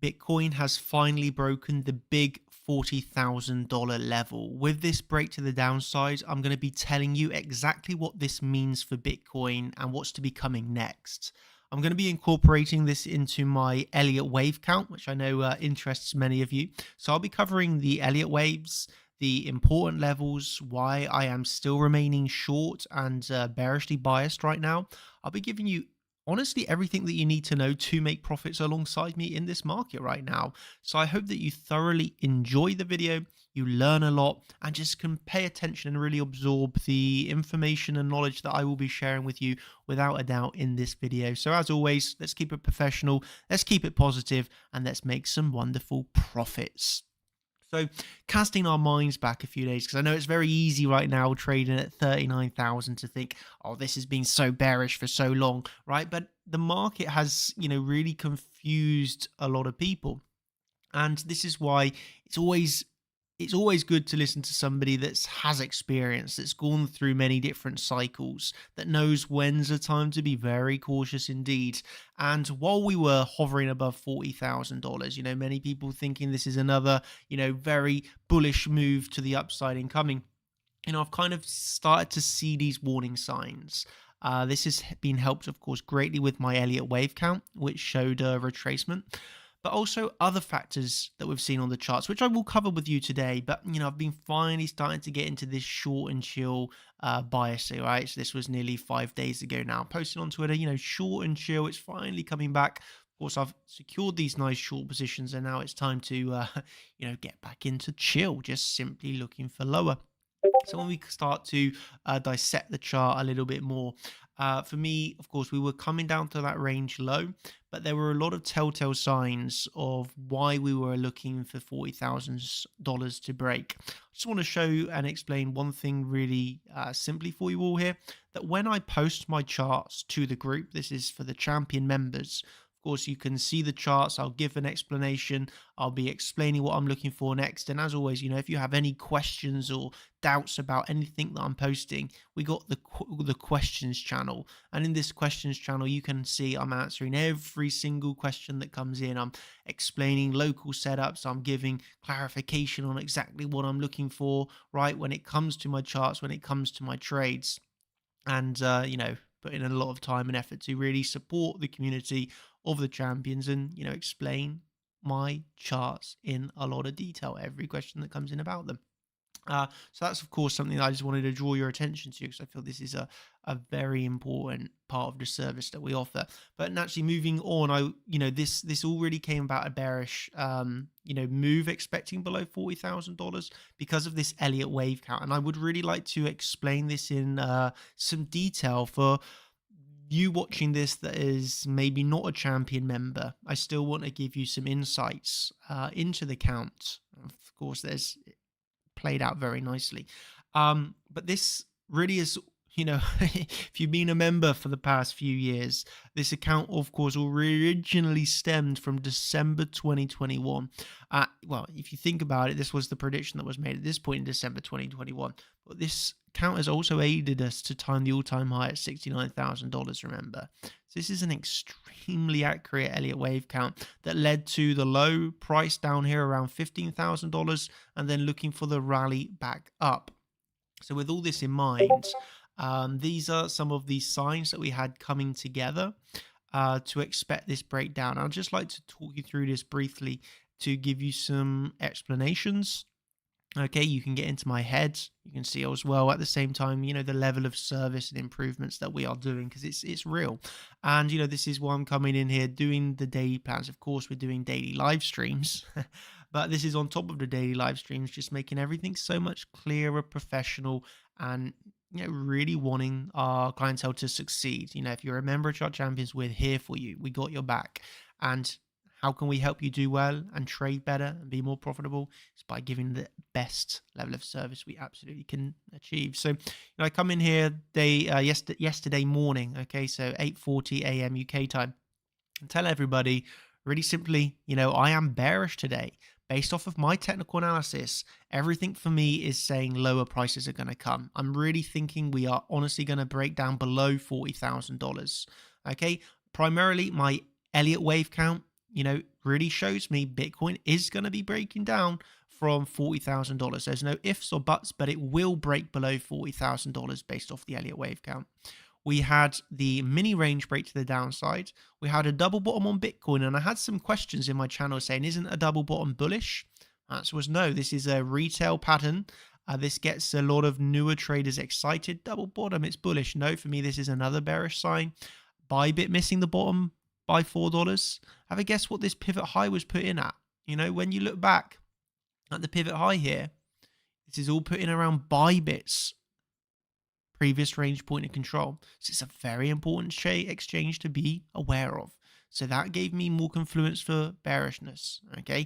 Bitcoin has finally broken the big $40,000 level. With this break to the downside, I'm going to be telling you exactly what this means for Bitcoin and what's to be coming next. I'm going to be incorporating this into my Elliott Wave Count, which I know interests many of you. So I'll be covering the Elliott waves, the important levels, why I am still remaining short and bearishly biased right now. I'll be giving you honestly everything that you need to know to make profits alongside me in this market right now. So I hope that you thoroughly enjoy the video, you learn a lot, and just can pay attention and really absorb the information and knowledge that I will be sharing with you without a doubt in this video. So as always, let's keep it professional, let's keep it positive, and let's make some wonderful profits. So casting our minds back a few days, because I know it's very easy right now trading at 39,000 to think, oh, this has been so bearish for so long, right? But the market has, really confused a lot of people. And this is why it's always good to listen to somebody that has experience, that's gone through many different cycles, that knows when's a time to be very cautious indeed. And while we were hovering above $40,000, many people thinking this is another, very bullish move to the upside incoming. I've kind of started to see these warning signs. This has been helped, of course, greatly with my Elliott Wave Count, which showed a retracement, but also other factors that we've seen on the charts, which I will cover with you today. But, I've been finally starting to get into this short and chill bias, right? So this was nearly 5 days ago now. Posting on Twitter, short and chill, it's finally coming back. Of course, I've secured these nice short positions, and now it's time to, get back into chill, just simply looking for lower. So when we start to dissect the chart a little bit more, for me, of course, we were coming down to that range low, but there were a lot of telltale signs of why we were looking for $40,000 to break. I just want to show and explain one thing really simply for you all here, that when I post my charts to the group, this is for the champion members. Of course, you can see the charts. I'll give an explanation. I'll be explaining what I'm looking for next. And as always, if you have any questions or doubts about anything that I'm posting, we got the questions channel. And in this questions channel, you can see I'm answering every single question that comes in. I'm explaining local setups. I'm giving clarification on exactly what I'm looking for, right, when it comes to my charts, when it comes to my trades. And, put in a lot of time and effort to really support the community of the champions and, explain my charts in a lot of detail, every question that comes in about them. So that's, of course, something that I just wanted to draw your attention to, because I feel this is a very important part of the service that we offer. But naturally, moving on, this all really came about a bearish, move expecting below $40,000 because of this Elliott Wave Count. And I would really like to explain this in some detail for you watching this that is maybe not a champion member. I still want to give you some insights into the count. Of course, there's played out very nicely. But this really is, if you've been a member for the past few years, this account, of course, originally stemmed from December 2021. Well, if you think about it, this was the prediction that was made at this point in December 2021. But this count has also aided us to time the all-time high at $69,000, remember. So this is an extremely accurate Elliott Wave Count that led to the low price down here around $15,000 and then looking for the rally back up. So with all this in mind, these are some of the signs that we had coming together to expect this breakdown. I'd just like to talk you through this briefly to give you some explanations. Okay, you can get into my head. You can see as well at the same time, the level of service and improvements that we are doing, because it's real. And, this is why I'm coming in here doing the daily plans. Of course, we're doing daily live streams, but this is on top of the daily live streams, just making everything so much clearer, professional, and, really wanting our clientele to succeed. If you're a member of Chart Champions, we're here for you. We got your back. And how can we help you do well and trade better and be more profitable? It's by giving the best level of service we absolutely can achieve. So, I come in here yesterday morning, okay, so 8:40 a.m. UK time, and tell everybody really simply, I am bearish today. Based off of my technical analysis, everything for me is saying lower prices are going to come. I'm really thinking we are honestly going to break down below $40,000. Okay, primarily my Elliott Wave Count, really shows me Bitcoin is going to be breaking down from $40,000. There's no ifs or buts, but it will break below $40,000 based off the Elliott Wave Count. We had the mini range break to the downside. We had a double bottom on Bitcoin, and I had some questions in my channel saying, isn't a double bottom bullish? Answer was no. This is a retail pattern. This gets a lot of newer traders excited. Double bottom, it's bullish. No, for me, this is another bearish sign. Bybit missing the bottom by $4. Have a guess what this pivot high was put in at? When you look back at the pivot high here, this is all put in around Bybit's previous range point of control. So it's a very important exchange to be aware of. So that gave me more confluence for bearishness. Okay.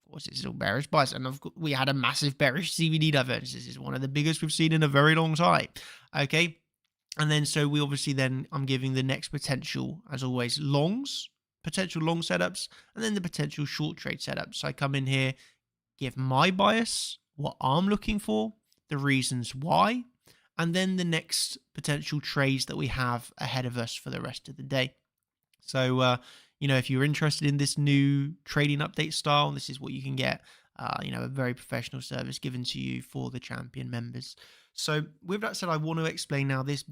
Of course, it's all bearish bias. And we had a massive bearish CVD divergence. This is one of the biggest we've seen in a very long time. Okay. And then, so we obviously I'm giving the next potential, as always, potential long setups, and then the potential short trade setups. So I come in here, give my bias, what I'm looking for, the reasons why, and then the next potential trades that we have ahead of us for the rest of the day. So, if you're interested in this new trading update style, this is what you can get. A very professional service given to you for the champion members. So with that said, I want to explain now this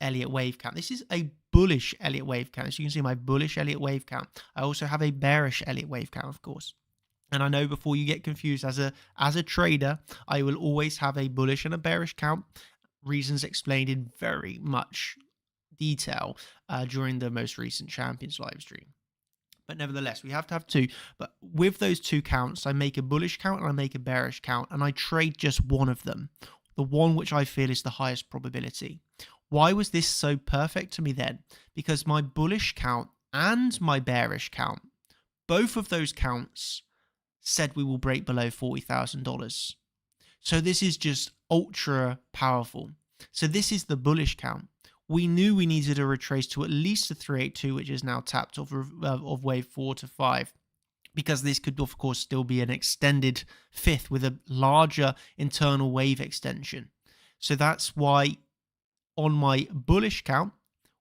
Elliott Wave Count. This is a bullish Elliott Wave Count. As you can see, my bullish Elliott Wave Count. I also have a bearish Elliott Wave Count, of course. And I know before you get confused, as a trader, I will always have a bullish and a bearish count. Reasons explained in very much detail during the most recent Champions live stream. But nevertheless, we have to have two. But with those two counts, I make a bullish count and I make a bearish count, and I trade just one of them, the one which I feel is the highest probability. Why was this so perfect to me then? Because my bullish count and my bearish count, both of those counts said we will break below $40,000. So this is just ultra powerful. So this is the bullish count. We knew we needed to retrace to at least the 382, which is now tapped off of wave 4 to 5, because this could, of course, still be an extended fifth with a larger internal wave extension. So that's why on my bullish count,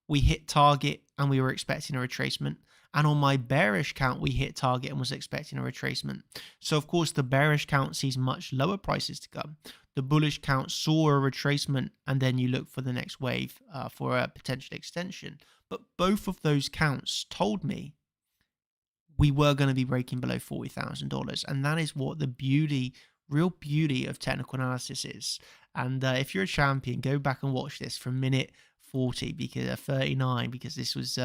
we hit target and we were expecting a retracement. And on my bearish count, we hit target and was expecting a retracement. So, of course, the bearish count sees much lower prices to come. The bullish count saw a retracement, and then you look for the next wave for a potential extension. But both of those counts told me we were going to be breaking below $40,000. And that is what the real beauty of technical analysis is. And if you're a champion, go back and watch this from minute 40, because 39, because this was...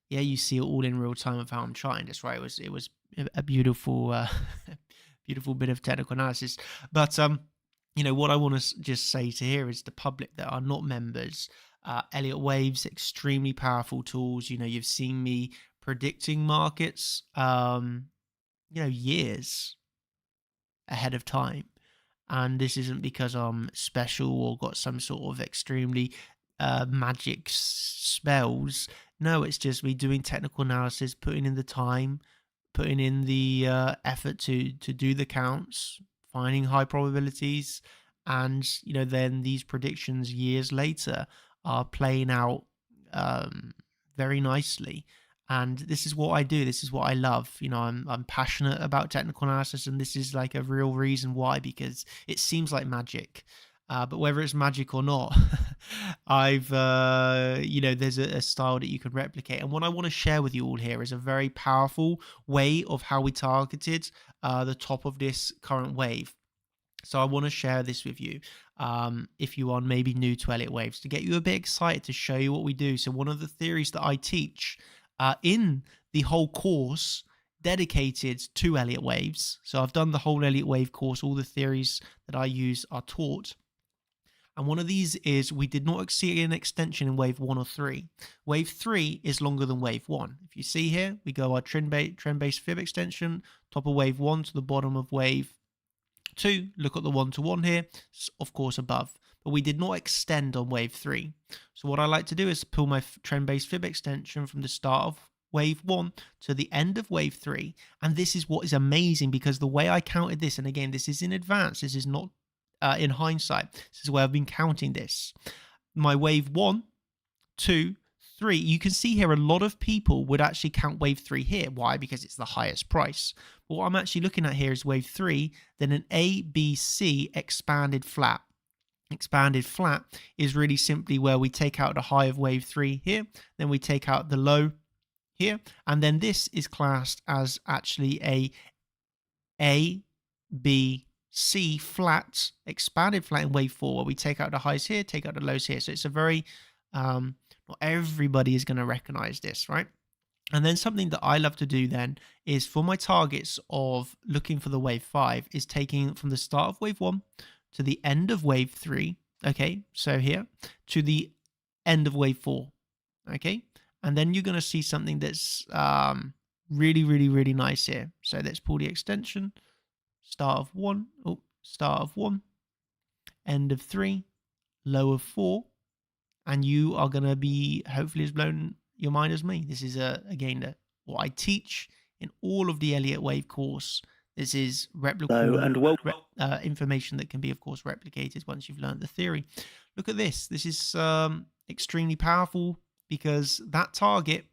you see it all in real time of how I'm charting this, right? It was a beautiful, beautiful bit of technical analysis. But what I want to just say to here is the public that are not members, Elliott Wave's extremely powerful tools. You've seen me predicting markets, years ahead of time, and this isn't because I'm special or got some sort of extremely magic spells. No, it's just me doing technical analysis, putting in the time, putting in the effort to do the counts, finding high probabilities, and then these predictions years later are playing out very nicely. And this is what I do. This is what I love. I'm passionate about technical analysis, and this is like a real reason why, because it seems like magic. But whether it's magic or not, there's a style that you can replicate. And what I want to share with you all here is a very powerful way of how we targeted the top of this current wave. So I want to share this with you if you are maybe new to Elliott Waves, to get you a bit excited, to show you what we do. So one of the theories that I teach in the whole course dedicated to Elliott Waves. So I've done the whole Elliott Wave course. All the theories that I use are taught. And one of these is we did not see an extension in wave 1 or 3. Wave 3 is longer than wave 1. If you see here, we go our trend-based fib extension, top of wave 1 to the bottom of wave 2. Look at the 1-to-1 here, of course above. But we did not extend on wave 3. So what I like to do is pull my trend-based fib extension from the start of wave 1 to the end of wave 3. And this is what is amazing, because the way I counted this, and again, this is in advance, this is not in hindsight, this is where I've been counting this. My wave 1, 2, 3, you can see here a lot of people would actually count wave 3 here. Why? Because it's the highest price. But what I'm actually looking at here is wave 3, then an ABC expanded flat. Expanded flat is really simply where we take out the high of wave 3 here, then we take out the low here, and then this is classed as actually a B C flat, expanded flat in wave 4, where we take out the highs here, take out the lows here. So it's a very not everybody is going to recognize this, right? And then something that I love to do then is, for my targets of looking for the wave 5, is taking from the start of wave 1 to the end of wave 3, okay, so here, to the end of wave 4, okay, and then you're going to see something that's really, really, really nice here. So let's pull the extension, start of 1, start of 1, end of 3, low of 4, and you are going to be hopefully as blown your mind as me. This is, again, what I teach in all of the Elliott Wave course. This is replicable information that can be, of course, replicated once you've learned the theory. Look at this. This is extremely powerful, because that target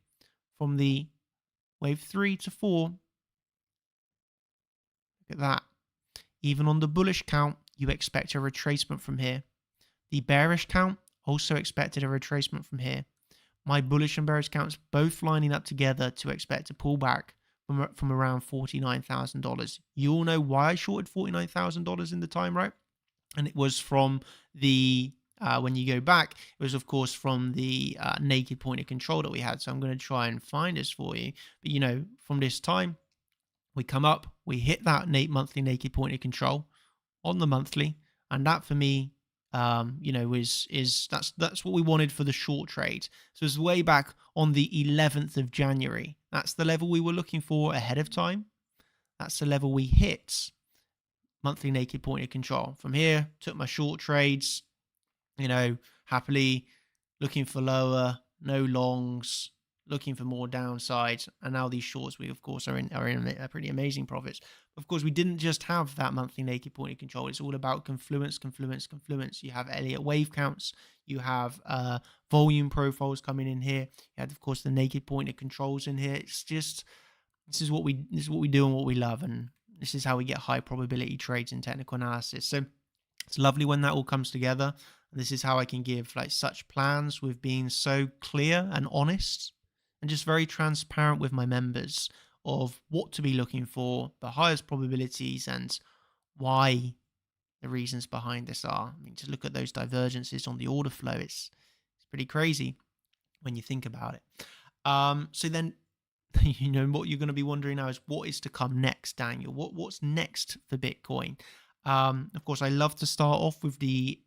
from the wave 3 to 4, look at that. Even on the bullish count, you expect a retracement from here. The bearish count also expected a retracement from here. My bullish and bearish counts both lining up together to expect a pullback from around $49,000. You all know why I shorted $49,000 in the time, right? And it was from the, when you go back, it was, of course, from the naked point of control that we had. So I'm going to try and find this for you. But, you know, from this time, we come up, we hit that monthly naked point of control on the monthly. And that, for me, you know, that's what we wanted for the short trade. So it's way back on the 11th of January. That's the level we were looking for ahead of time. That's the level we hit, monthly naked point of control. From here, took my short trades, you know, happily looking for lower, no longs, looking for more downsides. And now these shorts, we of course are in a pretty amazing profits. Of course, we didn't just have that monthly naked point of control. It's all about confluence. You have Elliott Wave Counts. You have volume profiles coming in here. You have, of course, the naked point of controls in here. It's just, this is what we do and what we love, and this is how we get high probability trades in technical analysis. So it's lovely when that all comes together. And this is how I can give like such plans with being so clear and honest, and just very transparent with my members of what to be looking for, the highest probabilities, and why the reasons behind this are. I mean, to look at those divergences on the order flow, it's pretty crazy when you think about it. So then, you know, what you're going to be wondering now is, what is to come next, Daniel? What's next for Bitcoin? Of course, I love to start off with the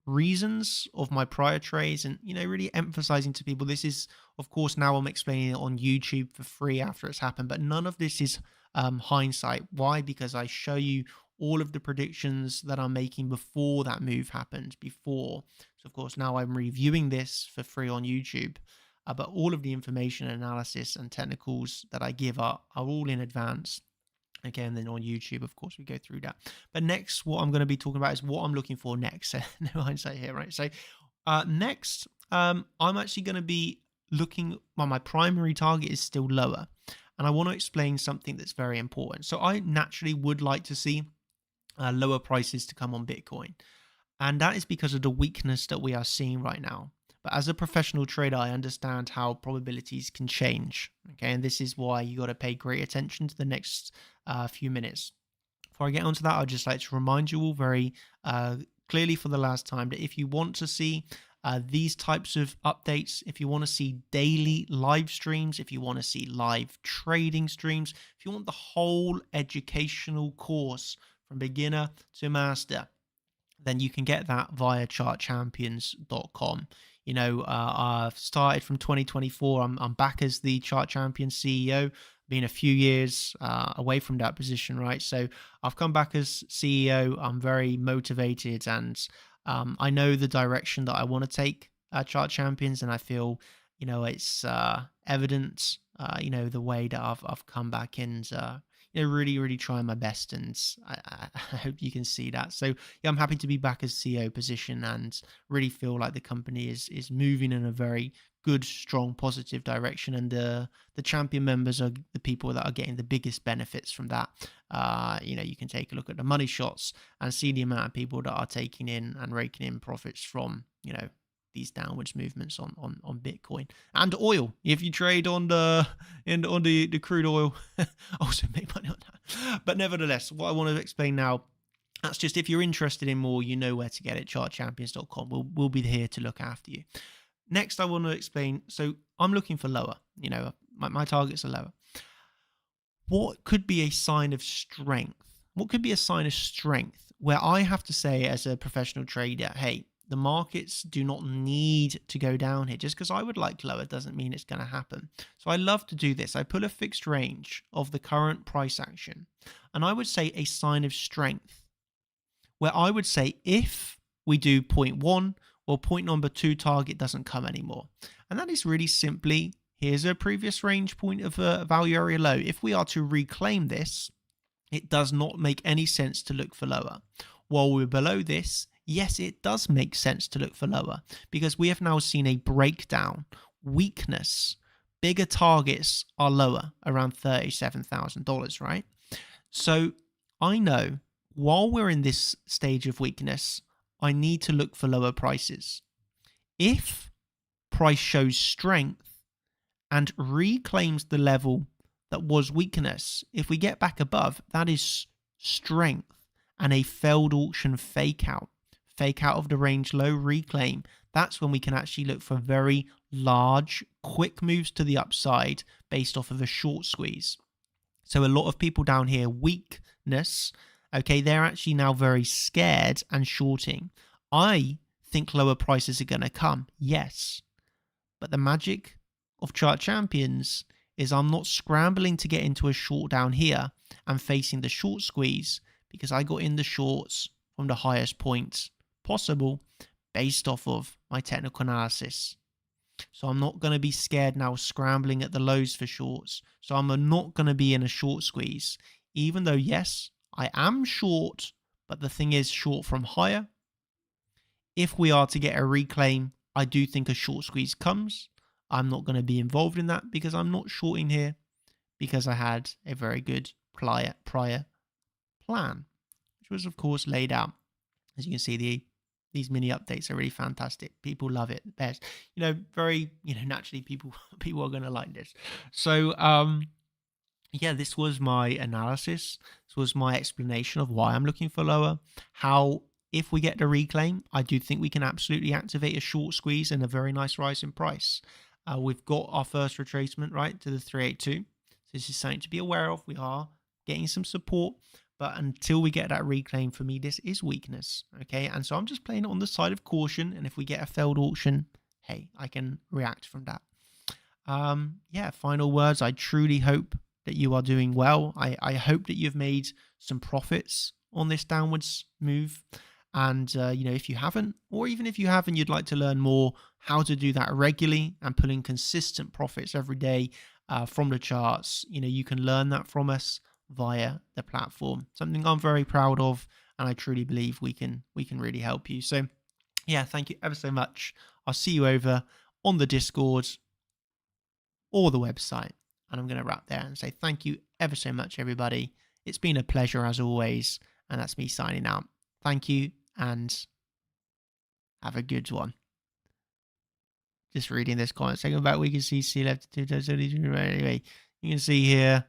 reasons of my prior trades, and, you know, really emphasizing to people, this is, of course, now I'm explaining it on YouTube for free after it's happened, but none of this is hindsight. Why? Because I show you all of the predictions that I'm making before that move happened, before. So, of course, now I'm reviewing this for free on YouTube, but all of the information, analysis, and technicals that I give are all in advance. Okay, and then on YouTube, of course, we go through that. But next, what I'm going to be talking about is what I'm looking for next. So no hindsight here, right? So next, I'm actually going to be looking, well, my primary target is still lower. And I want to explain something that's very important. So I naturally would like to see lower prices to come on Bitcoin. And that is because of the weakness that we are seeing right now. But as a professional trader, I understand how probabilities can change. Okay, and this is why you got to pay great attention to the next few minutes. Before I get onto that, I'd just like to remind you all very clearly for the last time that if you want to see these types of updates, if you want to see daily live streams, if you want to see live trading streams, if you want the whole educational course from beginner to master, then you can get that via chartchampions.com. You know, I've started from 2024. I'm back as the Chart Champions CEO, been a few years away from that position, right? So I've come back as CEO. I'm very motivated, and I know the direction that I want to take Chart Champions, and I feel, you know, it's evident, you know, the way that I've come back and, you know, really trying my best, and I hope you can see that. So yeah, I'm happy to be back as CEO position, and really feel like the company is moving in a very good, strong, positive direction, and the champion members are the people that are getting the biggest benefits from that. You can take a look at the money shots and see the amount of people that are taking in and raking in profits from these downwards movements on Bitcoin and oil. If you trade on the crude oil, also make money on that. But nevertheless, what I want to explain now, that's just if you're interested in more, you know where to get it. chartchampions.com. We'll be here to look after you. Next, I want to explain. So I'm looking for lower. My targets are lower. What could be a sign of strength? What could be a sign of strength where I have to say as a professional trader, hey, the markets do not need to go down here. Just because I would like lower doesn't mean it's going to happen. So I love to do this. I put a fixed range of the current price action. And I would say a sign of strength where I would say if we do point 1 or point number 2 target doesn't come anymore. And that is really simply, here's a previous range point of a value area low. If we are to reclaim this, it does not make any sense to look for lower. While we're below this, yes, it does make sense to look for lower because we have now seen a breakdown, weakness. Bigger targets are lower, around $37,000, right? So I know while we're in this stage of weakness, I need to look for lower prices. If price shows strength and reclaims the level that was weakness, if we get back above, that is strength and a failed auction fake out of the range low, reclaim. That's when we can actually look for very large, quick moves to the upside based off of a short squeeze. So a lot of people down here, weakness, okay, they're actually now very scared and shorting. I think lower prices are going to come, yes. But the magic of Chart Champions is I'm not scrambling to get into a short down here and facing the short squeeze because I got in the shorts from the highest point possible based off of my technical analysis. So I'm not going to be scared now scrambling at the lows for shorts. So I'm not going to be in a short squeeze, even though, yes, I am short, but the thing is short from higher. If we are to get a reclaim, I do think a short squeeze comes. I'm not going to be involved in that because I'm not shorting here because I had a very good prior plan, which was, of course, laid out. As you can see, these mini updates are really fantastic. People love it. Best, naturally people are going to like this. So, this was my analysis. This was my explanation of why I'm looking for lower. How, if we get the reclaim, I do think we can absolutely activate a short squeeze and a very nice rise in price. We've got our first retracement, right, to the 382. So this is something to be aware of. We are getting some support. But until we get that reclaim, for me, this is weakness, okay? And so I'm just playing it on the side of caution. And if we get a failed auction, hey, I can react from that. Final words. I truly hope that you are doing well. I hope that you've made some profits on this downwards move. And, if you haven't, or even if you have and you'd like to learn more how to do that regularly and put in consistent profits every day from the charts, you can learn that from us via the platform. Something I'm very proud of, and I truly believe we can really help you. So thank you ever so much. I'll see you over on the Discord or the website, and I'm going to wrap there and say thank you ever so much, everybody. It's been a pleasure as always, and that's me signing out. Thank you and have a good one. Just reading this comment second back, we can see C left to 2,000. Anyway, you can see here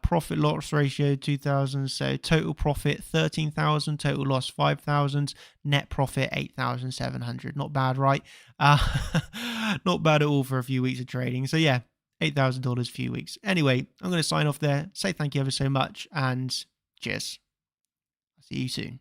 profit loss ratio 2,000. So total profit 13,000, total loss 5,000, net profit 8,700. Not bad, right? Not bad at all for a few weeks of trading. So $8,000 a few weeks. Anyway, I'm going to sign off there. Say thank you ever so much and cheers. I'll see you soon.